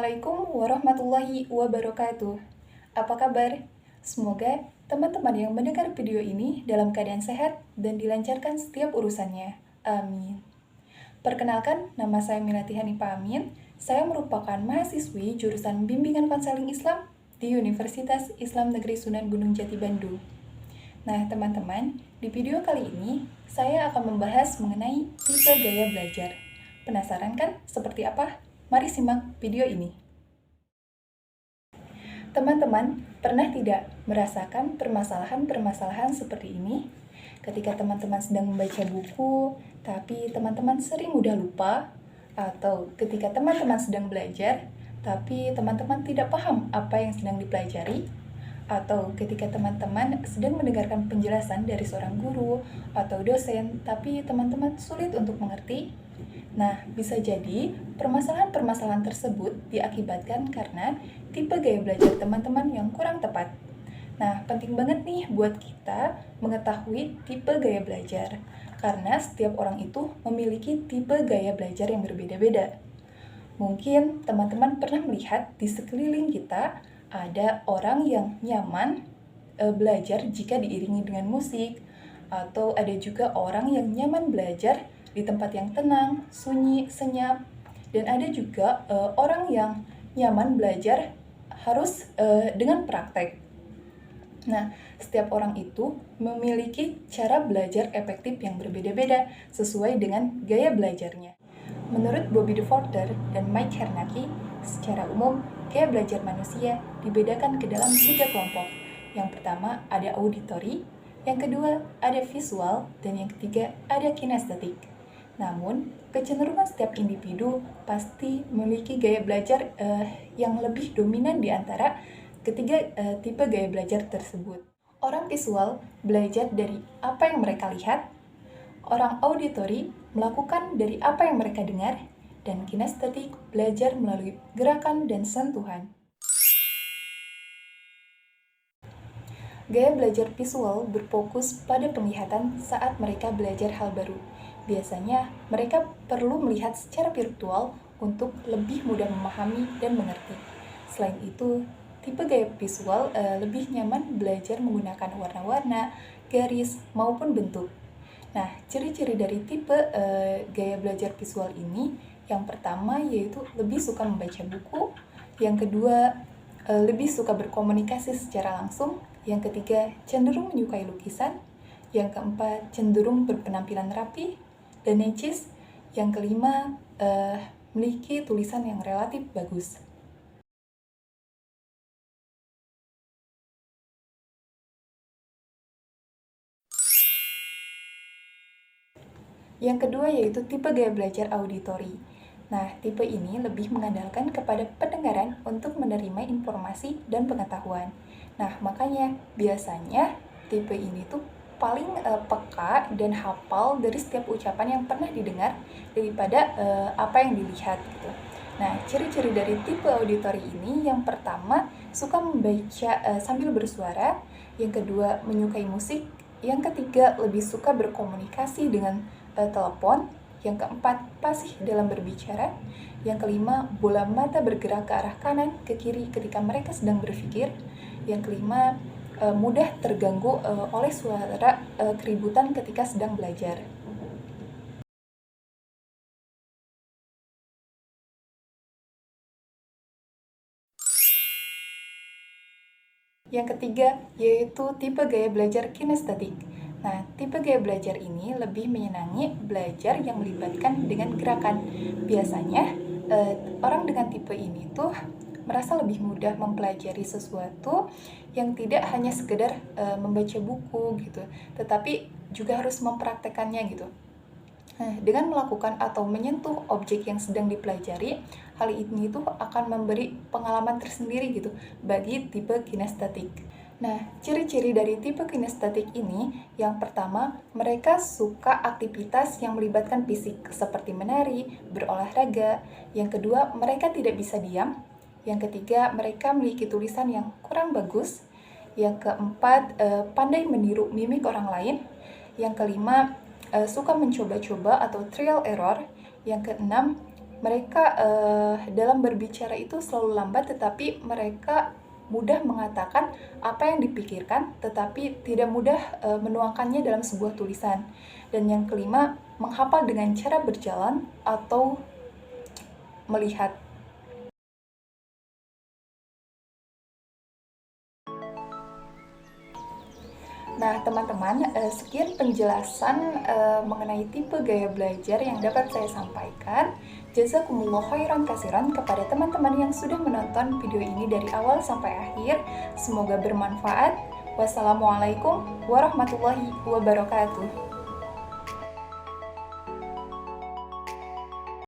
Assalamualaikum warahmatullahi wabarakatuh. Apa kabar? Semoga teman-teman yang mendengar video ini dalam keadaan sehat dan dilancarkan setiap urusannya. Amin. Perkenalkan, nama saya Milati Hanifah Amin. Saya merupakan mahasiswi jurusan Bimbingan Konseling Islam di Universitas Islam Negeri Sunan Gunung Jati Bandung. Nah, teman-teman, di video kali ini saya akan membahas mengenai tipe gaya belajar. Penasaran kan seperti apa? Mari simak video ini. Teman-teman, pernah tidak merasakan permasalahan-permasalahan seperti ini? Ketika teman-teman sedang membaca buku, tapi teman-teman sering mudah lupa, atau ketika teman-teman sedang belajar, tapi teman-teman tidak paham apa yang sedang dipelajari, atau ketika teman-teman sedang mendengarkan penjelasan dari seorang guru atau dosen, tapi teman-teman sulit untuk mengerti. Nah, bisa jadi permasalahan-permasalahan tersebut diakibatkan karena tipe gaya belajar teman-teman yang kurang tepat. Nah, penting banget nih buat kita mengetahui tipe gaya belajar, karena setiap orang itu memiliki tipe gaya belajar yang berbeda-beda. Mungkin teman-teman pernah melihat di sekeliling kita ada orang yang nyaman belajar jika diiringi dengan musik, atau ada juga orang yang nyaman belajar di tempat yang tenang, sunyi, senyap, dan ada juga orang yang nyaman belajar harus dengan praktek. Nah, setiap orang itu memiliki cara belajar efektif yang berbeda-beda sesuai dengan gaya belajarnya. Menurut Bobby DeVorter dan Mike Hernacki, secara umum, gaya belajar manusia dibedakan ke dalam 3 kelompok. Yang pertama ada auditory, yang kedua ada visual, dan yang ketiga ada kinestetik. Namun, kecenderungan setiap individu pasti memiliki gaya belajar yang lebih dominan di antara ketiga tipe gaya belajar tersebut. Orang visual belajar dari apa yang mereka lihat, orang auditory melakukan dari apa yang mereka dengar, dan kinestetik belajar melalui gerakan dan sentuhan. Gaya belajar visual berfokus pada penglihatan saat mereka belajar hal baru. Biasanya, mereka perlu melihat secara virtual untuk lebih mudah memahami dan mengerti. Selain itu, tipe gaya visual lebih nyaman belajar menggunakan warna-warna, garis, maupun bentuk. Nah, ciri-ciri dari tipe gaya belajar visual ini, yang pertama yaitu lebih suka membaca buku, yang kedua lebih suka berkomunikasi secara langsung, yang ketiga cenderung menyukai lukisan, yang keempat cenderung berpenampilan rapi dan necis, yang kelima memiliki tulisan yang relatif bagus. Yang kedua yaitu tipe gaya belajar auditory. Nah, tipe ini lebih mengandalkan kepada pendengaran untuk menerima informasi dan pengetahuan. Nah, makanya biasanya tipe ini tuh paling peka dan hafal dari setiap ucapan yang pernah didengar daripada apa yang dilihat gitu. Nah, ciri-ciri dari tipe auditory ini yang pertama suka membaca sambil bersuara, yang kedua menyukai musik, yang ketiga lebih suka berkomunikasi dengan telepon, yang keempat fasih dalam berbicara, yang kelima bola mata bergerak ke arah kanan ke kiri ketika mereka sedang berpikir, yang kelima mudah terganggu oleh suara keributan ketika sedang belajar. Yang ketiga yaitu tipe gaya belajar kinestetik. Nah, tipe gaya belajar ini lebih menyenangi belajar yang melibatkan dengan gerakan. Biasanya, orang dengan tipe ini tuh merasa lebih mudah mempelajari sesuatu yang tidak hanya sekedar membaca buku gitu, tetapi juga harus mempraktekannya gitu. Nah, dengan melakukan atau menyentuh objek yang sedang dipelajari, hal ini tuh akan memberi pengalaman tersendiri gitu bagi tipe kinestetik. Nah, ciri-ciri dari tipe kinestetik ini, yang pertama, mereka suka aktivitas yang melibatkan fisik, seperti menari, berolahraga. Yang kedua, mereka tidak bisa diam. Yang ketiga, mereka memiliki tulisan yang kurang bagus. Yang keempat, pandai meniru mimik orang lain. Yang kelima, suka mencoba-coba atau trial error. Yang keenam, Mereka dalam berbicara itu selalu lambat, tetapi mereka mudah mengatakan apa yang dipikirkan, tetapi tidak mudah menuangkannya dalam sebuah tulisan. Dan yang kelima, menghafal dengan cara berjalan atau melihat. Nah, teman-teman, sekian penjelasan mengenai tipe gaya belajar yang dapat saya sampaikan. Jazakumullah khairan kasiran kepada teman-teman yang sudah menonton video ini dari awal sampai akhir. Semoga bermanfaat. Wassalamualaikum warahmatullahi wabarakatuh.